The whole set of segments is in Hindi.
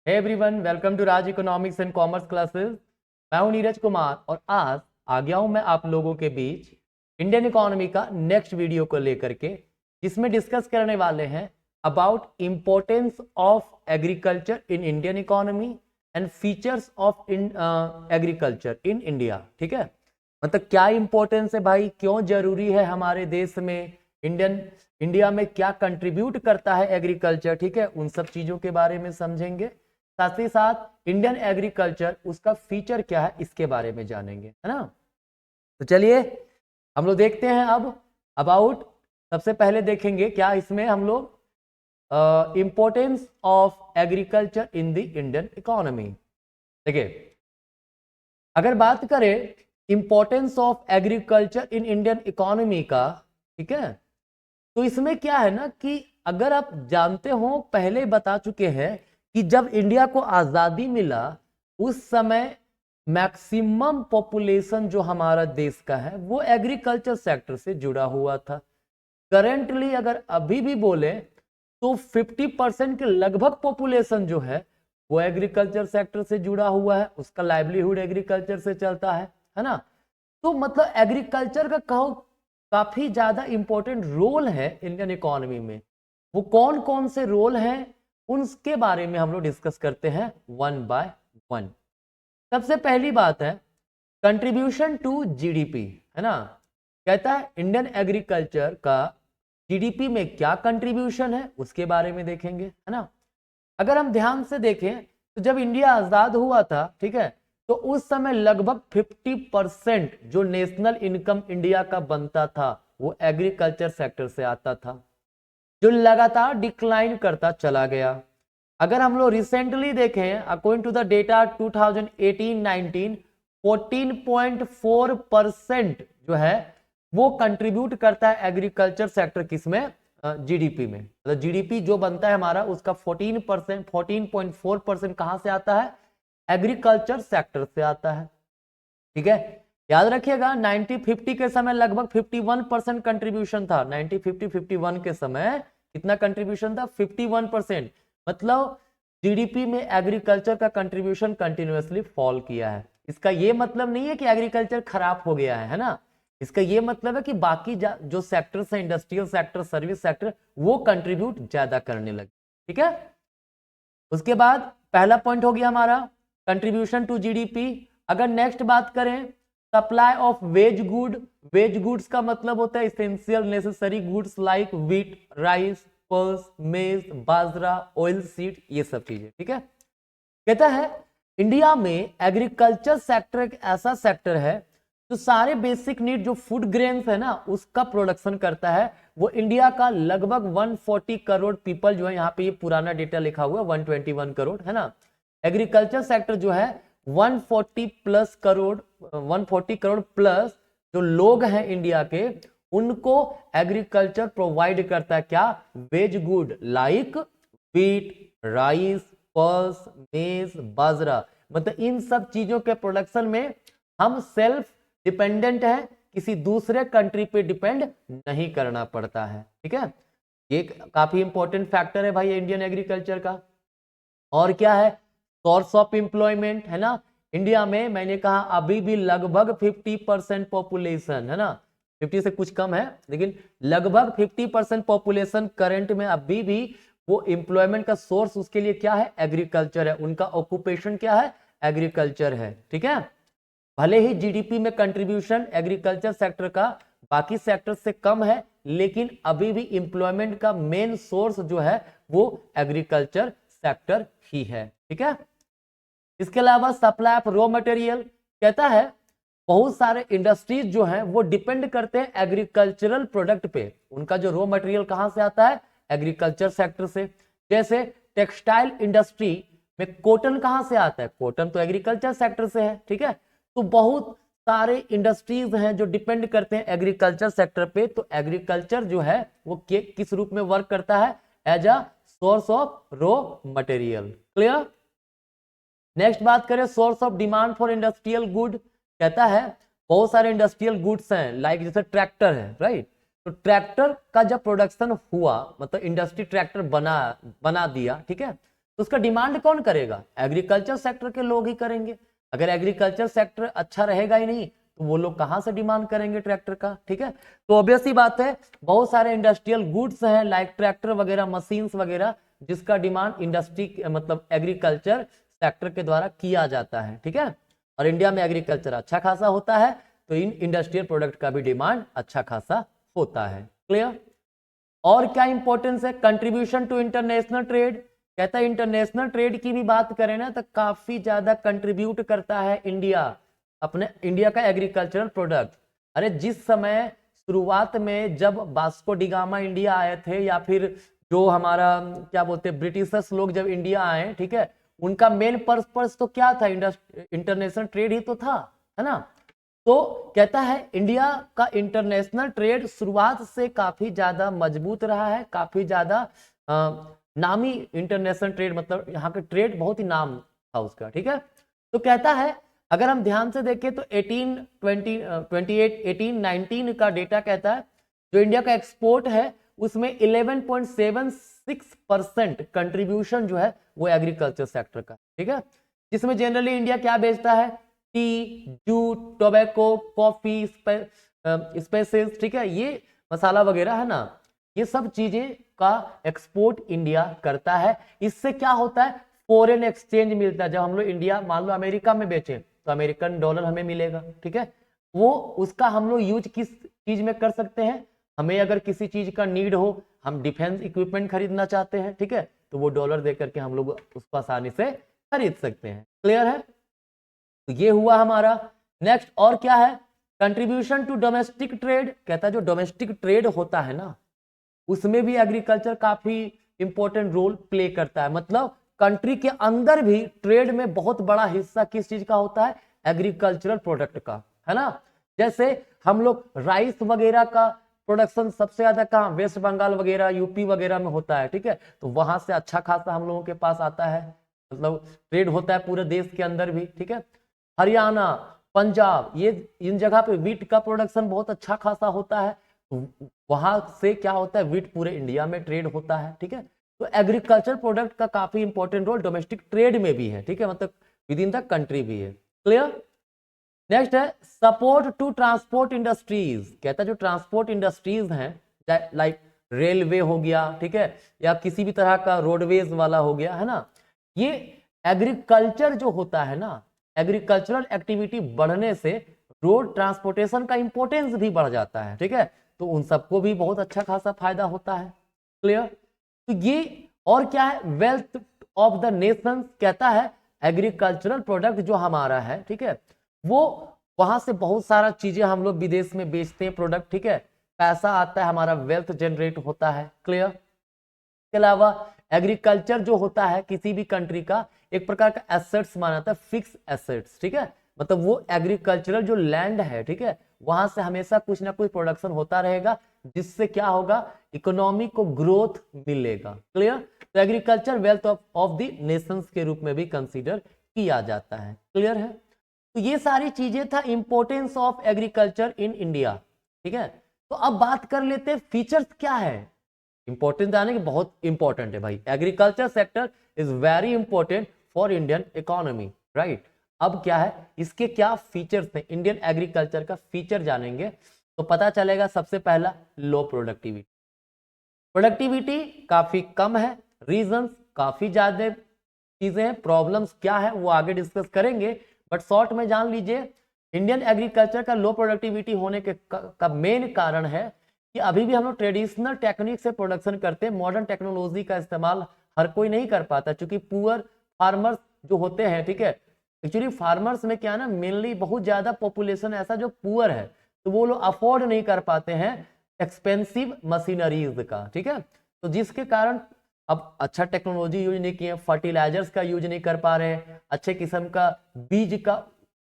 Hey everyone, welcome to Raj economics and commerce classes. मैं हूं नीरज कुमार और आज आ गया हूं मैं आप लोगों के बीच इंडियन इकोनॉमी का नेक्स्ट वीडियो को लेकर के, जिसमें डिस्कस करने वाले हैं about importance of agriculture in Indian economy and features of agriculture in India. ठीक है, मतलब क्या इंपॉर्टेंस है भाई, क्यों जरूरी है हमारे देश में, इंडिया में क्या कंट्रीब्यूट करता है एग्रीकल्चर। ठीक है, उन सब चीजों के बारे में समझेंगे। साथ ही साथ इंडियन एग्रीकल्चर उसका फीचर क्या है इसके बारे में जानेंगे, है ना। तो चलिए हम लोग देखते हैं अब अबाउट। सबसे पहले देखेंगे क्या इसमें हम लोग importance of agriculture in the Indian economy. देखिए, अगर बात करें importance of agriculture in Indian economy का, ठीक है, तो इसमें क्या है ना कि अगर आप जानते हो, पहले बता चुके हैं कि जब इंडिया को आजादी मिला उस समय मैक्सिमम पॉपुलेशन जो हमारा देश का है वो एग्रीकल्चर सेक्टर से जुड़ा हुआ था। करेंटली अगर अभी भी बोले तो 50% के लगभग पॉपुलेशन जो है वो एग्रीकल्चर सेक्टर से जुड़ा हुआ है, उसका लाइवलीहुड एग्रीकल्चर से चलता है ना। तो मतलब एग्रीकल्चर का कहो काफी ज्यादा इंपॉर्टेंट रोल है इंडियन इकोनॉमी में। वो कौन कौन से रोल हैं उनके बारे में हम लोग डिस्कस करते हैं वन बाय वन। सबसे पहली बात है कंट्रीब्यूशन टू जीडीपी, है ना। कहता है इंडियन एग्रीकल्चर का जीडीपी में क्या कंट्रीब्यूशन है उसके बारे में देखेंगे, है ना। अगर हम ध्यान से देखें तो जब इंडिया आजाद हुआ था, ठीक है, तो उस समय लगभग 50% जो नेशनल इनकम इंडिया का बनता था वो एग्रीकल्चर सेक्टर से आता था, जो लगातार डिक्लाइन करता चला गया। अगर हम लोग रिसेंटली देखें अकॉर्डिंग टू द डेटा 2018-19 14.4% जो है वो कंट्रीब्यूट करता है एग्रीकल्चर सेक्टर किसमें, जीडीपी में। मतलब जीडीपी जो बनता है हमारा उसका 14%, 14.4% कहां से आता है, एग्रीकल्चर सेक्टर से आता है। ठीक है, याद रखिएगा 1950 के समय लगभग 51% कंट्रीब्यूशन था। 1950-51 के समय कितना कंट्रीब्यूशन था, 51%। मतलब जीडीपी में एग्रीकल्चर का कंट्रीब्यूशन कंटिन्यूअसली फॉल किया है। इसका यह मतलब नहीं है कि एग्रीकल्चर खराब हो गया है ना। इसका यह मतलब है कि बाकी जो सेक्टर्स हैं, इंडस्ट्रियल सेक्टर, सर्विस सेक्टर, वो कंट्रीब्यूट ज्यादा करने लगे। ठीक है, उसके बाद पहला पॉइंट हो गया हमारा कंट्रीब्यूशन टू जीडीपी। अगर नेक्स्ट बात करें supply of wage good, wage goods का मतलब होता है essential necessary goods like wheat, rice, pulse, maize, bajra, oil seed, ये सब चीजें। ठीक है, कहता है इंडिया में एग्रीकल्चर सेक्टर एक ऐसा सेक्टर है जो सारे बेसिक नीड जो फूड ग्रेन्स है ना उसका प्रोडक्शन करता है। वो इंडिया का लगभग 140 करोड़ पीपल जो है, यहाँ पे ये पुराना डेटा लिखा हुआ है 121 करोड़, है ना। एग्रीकल्चर सेक्टर जो है 140 प्लस करोड़, 140 करोड़ प्लस जो लोग हैं इंडिया के, उनको एग्रीकल्चर प्रोवाइड करता है क्या, wage good like wheat, rice, pulse, maize, bajra. मतलब इन सब चीजों के प्रोडक्शन में हम सेल्फ डिपेंडेंट है, किसी दूसरे कंट्री पे डिपेंड नहीं करना पड़ता है। ठीक है, ये काफी इंपॉर्टेंट फैक्टर है भाई इंडियन एग्रीकल्चर का। और क्या है, सोर्स ऑफ एम्प्लॉयमेंट, है ना। इंडिया में मैंने कहा अभी भी लगभग 50% पॉपुलेशन, है ना, 50 से कुछ कम है लेकिन लगभग 50% पॉपुलेशन करंट में अभी भी वो एम्प्लॉयमेंट का सोर्स उसके लिए क्या है, एग्रीकल्चर है। उनका ऑक्यूपेशन क्या है, एग्रीकल्चर है। ठीक है, भले ही जीडीपी में कंट्रीब्यूशन एग्रीकल्चर सेक्टर का बाकी सेक्टर से कम है, लेकिन अभी भी एम्प्लॉयमेंट का मेन सोर्स जो है वो एग्रीकल्चर सेक्टर ही है। ठीक है, इसके अलावा सप्लाई ऑफ रॉ मटेरियल, कहता है बहुत सारे इंडस्ट्रीज जो हैं वो डिपेंड करते हैं एग्रीकल्चरल प्रोडक्ट पे। उनका जो रॉ मटेरियल कहां से आता है, एग्रीकल्चर सेक्टर से। जैसे टेक्सटाइल इंडस्ट्री में कॉटन कहां से आता है, कॉटन तो एग्रीकल्चर सेक्टर से है। ठीक है, तो बहुत सारे इंडस्ट्रीज हैं जो डिपेंड करते हैं एग्रीकल्चर सेक्टर पे। तो एग्रीकल्चर जो है वो किस रूप में वर्क करता है, as a source of raw material. Clear. Next बात करें source of demand for industrial good, कहता है बहुत सारे इंडस्ट्रियल गुड्स हैं लाइक जैसे ट्रैक्टर है, राइट। तो ट्रैक्टर का जब प्रोडक्शन हुआ, मतलब इंडस्ट्री ट्रैक्टर बना दिया, ठीक है, तो उसका डिमांड कौन करेगा? एग्रीकल्चर सेक्टर के लोग ही करेंगे। अगर एग्रीकल्चर सेक्टर अच्छा रहेगा ही नहीं तो वो लोग कहां से डिमांड करेंगे ट्रैक्टर का, ठीक है। तो ऑब्वियस ही बात है, बहुत सारे इंडस्ट्रियल गुड्स हैं लाइक ट्रैक्टर वगैरह, मशीन्स वगैरह, जिसका डिमांड इंडस्ट्री मतलब एग्रीकल्चर सेक्टर के द्वारा किया जाता है, ठीक है। और इंडिया में एग्रीकल्चर अच्छा खासा होता है तो इन इंडस्ट्रियल प्रोडक्ट का भी डिमांड अच्छा खासा होता है। क्लियर? और क्या इंपॉर्टेंस है? Contribution to international trade. कहता है इंटरनेशनल ट्रेड की भी बात करें ना तो काफी ज्यादा कंट्रीब्यूट करता है इंडिया, अपने इंडिया का एग्रीकल्चरल प्रोडक्ट। अरे जिस समय शुरुआत में जब वास्को डी गामा इंडिया आए थे, या फिर जो हमारा क्या बोलते हैं ब्रिटिशर्स लोग जब इंडिया आए, ठीक है, उनका मेन पर्पस तो क्या था? इंटरनेशनल ट्रेड ही तो था, है ना। तो कहता है इंडिया का इंटरनेशनल ट्रेड शुरुआत से काफी ज्यादा मजबूत रहा है, काफी ज्यादा नामी इंटरनेशनल ट्रेड, मतलब यहाँ के ट्रेड बहुत ही नाम था उसका, ठीक है। तो कहता है अगर हम ध्यान से देखें तो 1819 का डेटा कहता है जो इंडिया का एक्सपोर्ट है उसमें 11.76% कंट्रीब्यूशन जो है वो एग्रीकल्चर सेक्टर का, ठीक है। जिसमें जनरली इंडिया क्या बेचता है? T, jute, tobacco, coffee, spices, ठीक है, ये मसाला वगैरह है ना, ये सब चीजें का एक्सपोर्ट इंडिया करता है। इससे क्या होता है? फॉरेन एक्सचेंज मिलता है। जब हम लोग इंडिया मान लो अमेरिका में बेचें तो अमेरिकन डॉलर हमें मिलेगा, ठीक है। वो उसका हम लोग यूज किस चीज में कर सकते हैं? हमें अगर किसी चीज का नीड हो, हम डिफेंस इक्विपमेंट खरीदना चाहते हैं, ठीक है, तो वो डॉलर दे करके हम लोग उसको आसानी से खरीद सकते हैं। क्लियर है? तो ये हुआ हमारा। नेक्स्ट और क्या है? Contribution to domestic trade. कहता है जो डोमेस्टिक ट्रेड होता है ना उसमें भी एग्रीकल्चर काफी इंपॉर्टेंट रोल प्ले करता है। मतलब कंट्री के अंदर भी ट्रेड में बहुत बड़ा हिस्सा किस चीज का होता है? एग्रीकल्चरल प्रोडक्ट का, है ना। जैसे हम लोग राइस वगैरह का प्रोडक्शन सबसे ज्यादा कहाँ? वेस्ट बंगाल वगैरह, यूपी वगैरह में होता है, ठीक है। तो वहां से अच्छा खासा हम लोगों के पास आता है, मतलब ट्रेड होता है पूरे देश के अंदर भी, ठीक है। हरियाणा, पंजाब, ये इन जगह पे वीट का प्रोडक्शन बहुत अच्छा खासा होता है, वहां से क्या होता है? वीट पूरे इंडिया में ट्रेड होता है, ठीक है। तो एग्रीकल्चर प्रोडक्ट का काफी इंपॉर्टेंट रोल डोमेस्टिक ट्रेड में भी है, ठीक है, मतलब विद इन द कंट्री भी है। क्लियर? नेक्स्ट है सपोर्ट टू ट्रांसपोर्ट इंडस्ट्रीज। कहता है जो ट्रांसपोर्ट इंडस्ट्रीज हैं लाइक रेलवे हो गया, ठीक है, या किसी भी तरह का रोडवेज वाला हो गया, है ना, ये एग्रीकल्चर जो होता है ना, एग्रीकल्चरल एक्टिविटी बढ़ने से रोड ट्रांसपोर्टेशन का इंपॉर्टेंस भी बढ़ जाता है, ठीक है। तो उन सबको भी बहुत अच्छा खासा फायदा होता है। क्लियर? तो ये और क्या है? Wealth of the nation. कहता है एग्रीकल्चरल प्रोडक्ट जो हमारा है, ठीक है, वो वहां से बहुत सारा चीजें हम लोग विदेश में बेचते हैं प्रोडक्ट, ठीक है, पैसा आता है, हमारा वेल्थ जनरेट होता है। क्लियर? के अलावा एग्रीकल्चर जो होता है किसी भी कंट्री का एक प्रकार का एसेट्स माना जाता है, फिक्स एसेट्स, ठीक है, मतलब वो एग्रीकल्चरल जो लैंड है, ठीक है, वहां से हमेशा कुछ ना कुछ प्रोडक्शन होता रहेगा, जिससे क्या होगा? इकोनॉमी को ग्रोथ मिलेगा। क्लियर? तो agriculture wealth of the Nations के रूप में भी कंसीडर किया जाता है। क्लियर है? तो ये सारी चीजें था importance of agriculture in India, ठीक है। तो अब बात कर लेते हैं फीचर्स क्या है। इंपॉर्टेंट आने की बहुत इंपॉर्टेंट है भाई, agriculture sector is very important for Indian economy, right. अब क्या है, इसके क्या फीचर्स हैं, इंडियन एग्रीकल्चर का फीचर जानेंगे तो पता चलेगा। सबसे पहला लो प्रोडक्टिविटी। प्रोडक्टिविटी काफी कम है, रीजंस काफी ज्यादा चीजें हैं, प्रॉब्लम्स क्या है वो आगे डिस्कस करेंगे, बट शॉर्ट में जान लीजिए इंडियन एग्रीकल्चर का लो प्रोडक्टिविटी होने के का मेन कारण है कि अभी भी हम लोग ट्रेडिशनल टेक्निक से प्रोडक्शन करते हैं, मॉडर्न टेक्नोलॉजी का इस्तेमाल हर कोई नहीं कर पाता, क्योंकि पुअर फार्मर्स जो होते हैं, ठीक है, एक्चुअली फार्मर्स में क्या है ना, मेनली बहुत ज्यादा पॉपुलेशन ऐसा जो पुअर है, तो वो लोग अफोर्ड नहीं कर पाते हैं एक्सपेंसिव मशीनरीज का, ठीक है। तो जिसके कारण अब अच्छा टेक्नोलॉजी यूज नहीं किए, फर्टिलाइजर्स का यूज नहीं कर पा रहे, अच्छे किस्म का बीज का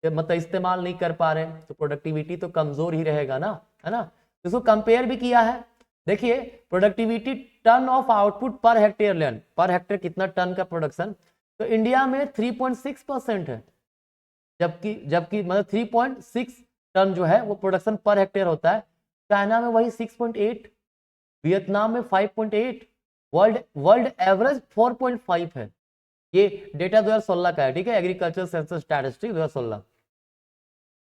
मतलब इस्तेमाल नहीं कर पा रहे, तो प्रोडक्टिविटी तो कमजोर ही रहेगा ना, है ना। इसको कंपेयर भी किया है, देखिए productivity ton of output per hectare land, per hectare कितना टन का प्रोडक्शन, तो इंडिया में 3.6% है, जबकि जबकि मतलब 3.6 टन जो है वो प्रोडक्शन पर हेक्टेयर होता है। चाइना में वही 6.8, वियतनाम में 5.8, वर्ल्ड एवरेज 4.5 है। ये डेटा 2016 का है, ठीक है, एग्रीकल्चर सेंसस स्टैटिस्टिक 2016।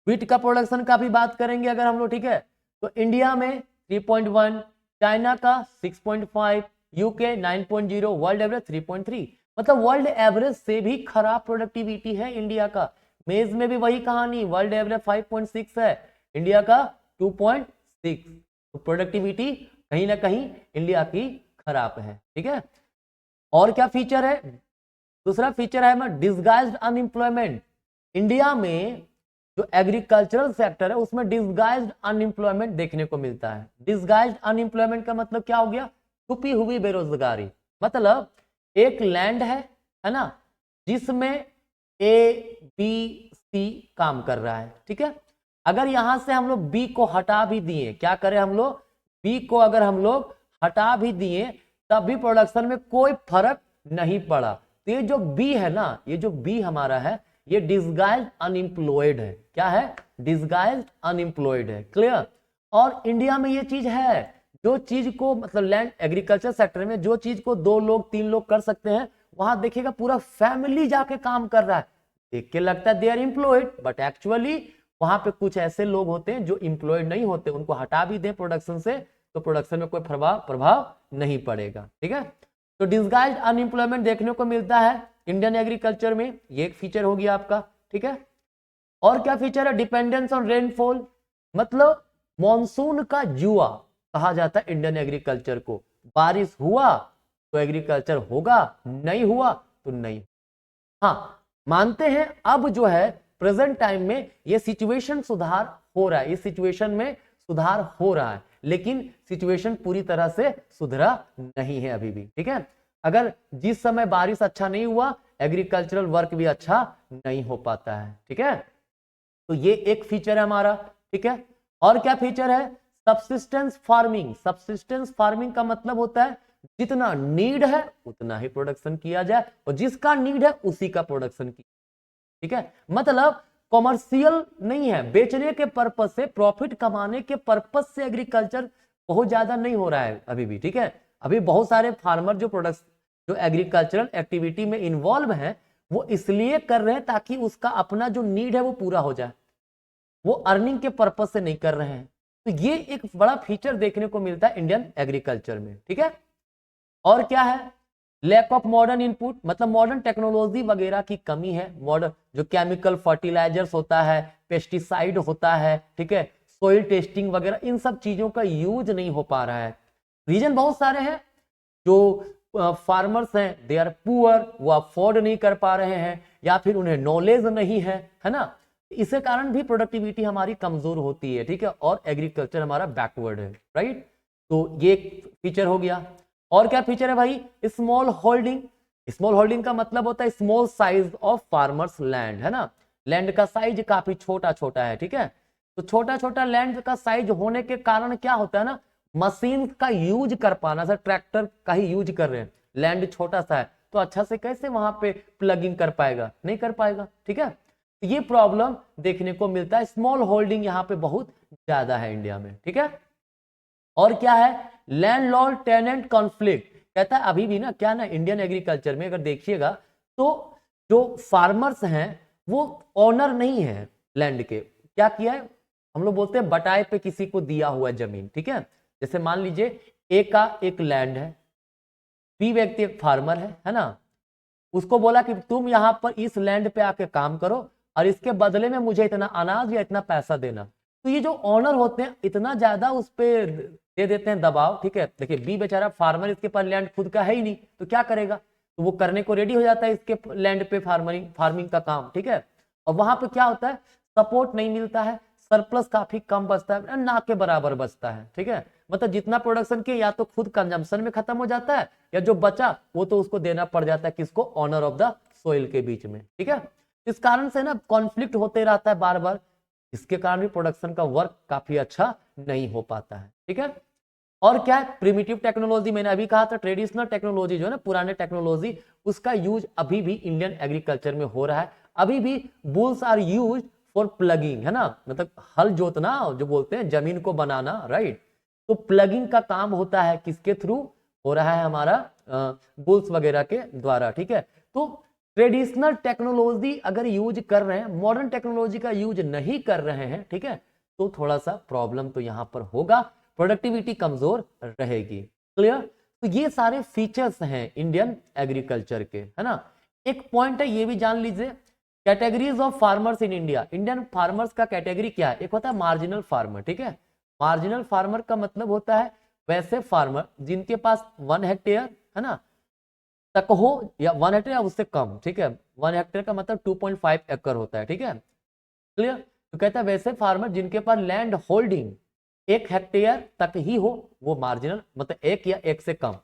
व्हीट का प्रोडक्शन का भी बात करेंगे अगर हम लोग, ठीक है, तो इंडिया में 3.1, चाइना का 6.5, यूके 9.0, वर्ल्ड एवरेज 3.3। मतलब वर्ल्ड एवरेज से भी खराब प्रोडक्टिविटी है इंडिया का। मेज में भी वही कहानी, वर्ल्ड एवरेज 5.6 है, इंडिया का 2.6। तो प्रोडक्टिविटी कहीं ना कहीं इंडिया की खराब है, ठीक है। और क्या फीचर है, दूसरा फीचर है डिसगाइज्ड अनएम्प्लॉयमेंट। इंडिया में जो एग्रीकल्चरल सेक्टर है उसमें डिसगाइज्ड अनएम्प्लॉयमेंट देखने को मिलता है। डिसगाइज्ड अनएम्प्लॉयमेंट का मतलब क्या हो गया, छुपी हुई बेरोजगारी। मतलब एक लैंड है ना, जिसमें ABC काम कर रहा है, ठीक है। अगर यहां से हम लोग B को हटा भी दिए, क्या करें हम लोग, B को अगर हम लोग हटा भी दिए तब भी प्रोडक्शन में कोई फर्क नहीं पड़ा। तो ये जो B है ना, ये जो B हमारा है, ये डिसगाइज्ड अनएम्प्लॉयड है। क्या है, डिसगाइज्ड अनएम्प्लॉयड है, क्लियर। और इंडिया में ये चीज है, जो चीज को मतलब लैंड एग्रीकल्चर सेक्टर में जो चीज को 2 लोग 3 लोग कर सकते हैं, वहां देखिएगा पूरा फैमिली जाके काम कर रहा है। देख के लगता है they are employed, but actually वहां पे कुछ ऐसे लोग होते हैं जो एम्प्लॉयड नहीं होते, उनको हटा भी दें प्रोडक्शन से तो प्रोडक्शन में कोई प्रभाव नहीं पड़ेगा, ठीक है। तो डिसगाइज्ड अनएम्प्लॉयमेंट देखने को मिलता है इंडियन एग्रीकल्चर में, ये एक फीचर हो गया आपका, ठीक है। और क्या फीचर है, डिपेंडेंस ऑन रेनफॉल। मतलब मॉनसून का जुआ कहा जाता है इंडियन एग्रीकल्चर को। बारिश हुआ तो एग्रीकल्चर होगा, नहीं हुआ तो नहीं। हाँ, मानते हैं अब जो है प्रेजेंट टाइम में ये सिचुएशन सुधार हो रहा है, इस सिचुएशन में सुधार हो रहा है, लेकिन सिचुएशन पूरी तरह से सुधरा नहीं है अभी भी, ठीक है। अगर जिस समय बारिश अच्छा नहीं हुआ, एग्रीकल्चरल वर्क भी अच्छा नहीं हो पाता है, ठीक है। तो ये एक फीचर है हमारा, ठीक है। और क्या फीचर है, सबसिस्टेंस फार्मिंग। सबसिस्टेंस फार्मिंग का मतलब होता है जितना नीड है उतना ही प्रोडक्शन किया जाए, और जिसका नीड है उसी का प्रोडक्शन किया, ठीक है। मतलब कॉमर्शियल नहीं है, बेचने के पर्पज से, प्रॉफिट कमाने के पर्पज से एग्रीकल्चर बहुत ज्यादा नहीं हो रहा है अभी भी, ठीक है। अभी बहुत सारे फार्मर जो एग्रीकल्चरल एक्टिविटी में इन्वॉल्व हैं, वो इसलिए कर रहे हैं ताकि उसका अपना जो नीड है वो पूरा हो जाए, वो अर्निंग के पर्पज से नहीं कर रहे हैं। तो ये एक बड़ा फीचर देखने को मिलता है इंडियन एग्रीकल्चर में, ठीक है। और क्या है, लैक ऑफ मॉडर्न इनपुट। मतलब मॉडर्न टेक्नोलॉजी वगैरह की कमी है। मॉडर्न जो केमिकल फर्टिलाइजर्स होता है, पेस्टिसाइड होता है, ठीक है, सोइल टेस्टिंग वगैरह, इन सब चीजों का यूज नहीं हो पा रहा है। रीजन बहुत सारे हैं, जो फार्मर्स हैं दे आर पुअर, वो अफोर्ड नहीं कर पा रहे हैं, या फिर उन्हें नॉलेज नहीं है ना। इसके कारण भी प्रोडक्टिविटी हमारी कमजोर होती है, ठीक है, और एग्रीकल्चर हमारा बैकवर्ड है, राइट। तो ये एक फीचर हो गया। और क्या फीचर है भाई, स्मॉल होल्डिंग। स्मॉल होल्डिंग का मतलब होता है small size of farmers land, है ना। लैंड का साइज काफी छोटा छोटा है, ठीक है। तो छोटा छोटा लैंड का साइज होने के कारण क्या होता है ना, मशीन का यूज कर पाना, सर ट्रैक्टर का ही यूज कर रहे हैं, लैंड छोटा सा है तो अच्छा से कैसे वहां पे प्लगिंग कर पाएगा, नहीं कर पाएगा, ठीक है। तो ये प्रॉब्लम देखने को मिलता है, स्मॉल होल्डिंग यहाँ पे बहुत ज्यादा है इंडिया में, ठीक है। और क्या है, लैंडलॉर्ड टेनेंट कॉन्फ्लिक्ट। कहता है अभी भी ना, क्या ना, इंडियन एग्रीकल्चर में अगर देखिएगा तो जो फार्मर्स हैं वो ऑनर नहीं है लैंड के। क्या किया है, हम लोग बोलते हैं बटाए पे किसी को दिया हुआ है जमीन, ठीक है। जैसे मान लीजिए ए का एक लैंड है, बी व्यक्ति एक फार्मर है ना, उसको बोला कि तुम यहां पर इस लैंड पे आके काम करो और इसके बदले में मुझे इतना अनाज या इतना पैसा देना। तो ये जो ऑनर होते हैं इतना ज्यादा उस पर दे देते हैं दबाव, ठीक है। देखिए बी बेचारा फार्मर, इसके पास लैंड खुद का है ही नहीं, तो क्या करेगा, तो वो करने को रेडी हो जाता है इसके लैंड पे फार्मिंग का काम, ठीक है। और वहां पे क्या होता है, सपोर्ट नहीं मिलता है, सरप्लस काफी कम बचता है, ना के बराबर बचता है, ठीक है। मतलब जितना प्रोडक्शन किया या तो खुद कंजम्पशन में खत्म हो जाता है, या जो बचा वो तो उसको देना पड़ जाता है किसको, ऑनर ऑफ द सोइल के बीच में, ठीक है। इस कारण से ना कॉन्फ्लिक्ट होते रहता है बार बार, इसके कारण भी प्रोडक्शन का वर्क काफी अच्छा नहीं हो पाता है, ठीक है। और क्या है, प्रिमिटिव टेक्नोलॉजी। मैंने अभी कहा था ट्रेडिशनल टेक्नोलॉजी जो है ना, पुराने टेक्नोलॉजी, उसका यूज अभी भी इंडियन एग्रीकल्चर में हो रहा है। अभी भी bulls are use for ploughing, है ना, मतलब हल जोतना जो बोलते हैं, जमीन को बनाना, राइट। तो प्लगिंग का काम होता है किसके थ्रू हो रहा है, हमारा बुल्स वगैरह के द्वारा, ठीक है। तो ट्रेडिशनल टेक्नोलॉजी अगर यूज कर रहे हैं, मॉडर्न टेक्नोलॉजी का यूज नहीं कर रहे हैं, ठीक है, तो थोड़ा सा प्रॉब्लम तो यहां पर होगा, प्रोडक्टिविटी कमजोर रहेगी। क्लियर? तो ये सारे फीचर्स हैं इंडियन एग्रीकल्चर के, है ना। एक पॉइंट है ये भी जान लीजिए, categories of farmers in India. Indian farmers का कैटेगरी क्या है? एक होता है मार्जिनल फार्मर, ठीक है। मार्जिनल फार्मर का मतलब होता है वैसे फार्मर जिनके पास 1 हेक्टेयर, है ना, तक हो, या 1 हेक्टेयर या उससे कम, ठीक है। 1 हेक्टेयर का मतलब 2.5 एकड़ होता है, ठीक है। क्लियर? तो कहता है वैसे फार्मर जिनके पास लैंड होल्डिंग 1 हेक्टेयर तक ही हो, वो मार्जिनल, मतलब 1 या 1 से कम।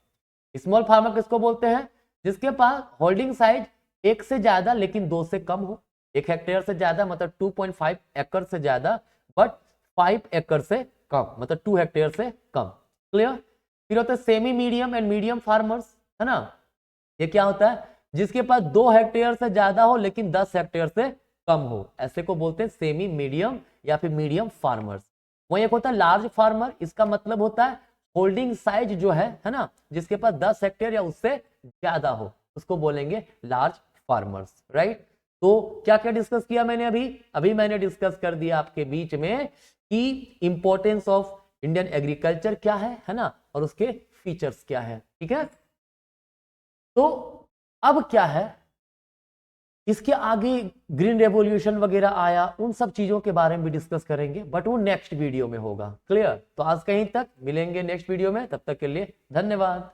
स्मॉल फार्मर किसको बोलते हैं? जिसके पास होल्डिंग साइज 1 से ज्यादा लेकिन 2 से कम हो। 1 हेक्टेयर से ज्यादा मतलब 2.5 एकड़ से ज्यादा, बट 5 एकड़ से कम, मतलब 2 हेक्टेयर से कम। क्लियर? फिर होता है semi medium and medium farmers, है ना। ये क्या होता है? जिसके पास 2 हेक्टेयर से ज्यादा हो लेकिन 10 हेक्टेयर से कम हो, ऐसे को बोलते हैं सेमी मीडियम या फिर मीडियम फार्मर्स। वही एक होता है लार्ज फार्मर, इसका मतलब होता है होल्डिंग साइज जो है ना, जिसके पास 10 हेक्टेयर या उससे ज्यादा हो, उसको बोलेंगे लार्ज फार्मर्स, राइट। तो क्या क्या डिस्कस किया मैंने अभी मैंने डिस्कस कर दिया आपके बीच में कि इंपॉर्टेंस ऑफ इंडियन एग्रीकल्चर क्या है ना, और उसके फीचर्स क्या है, ठीक है। तो अब क्या है, इसके आगे ग्रीन रेवोल्यूशन वगैरह आया, उन सब चीजों के बारे में भी डिस्कस करेंगे, बट वो नेक्स्ट वीडियो में होगा। क्लियर? तो आज कहीं तक मिलेंगे नेक्स्ट वीडियो में, तब तक के लिए धन्यवाद।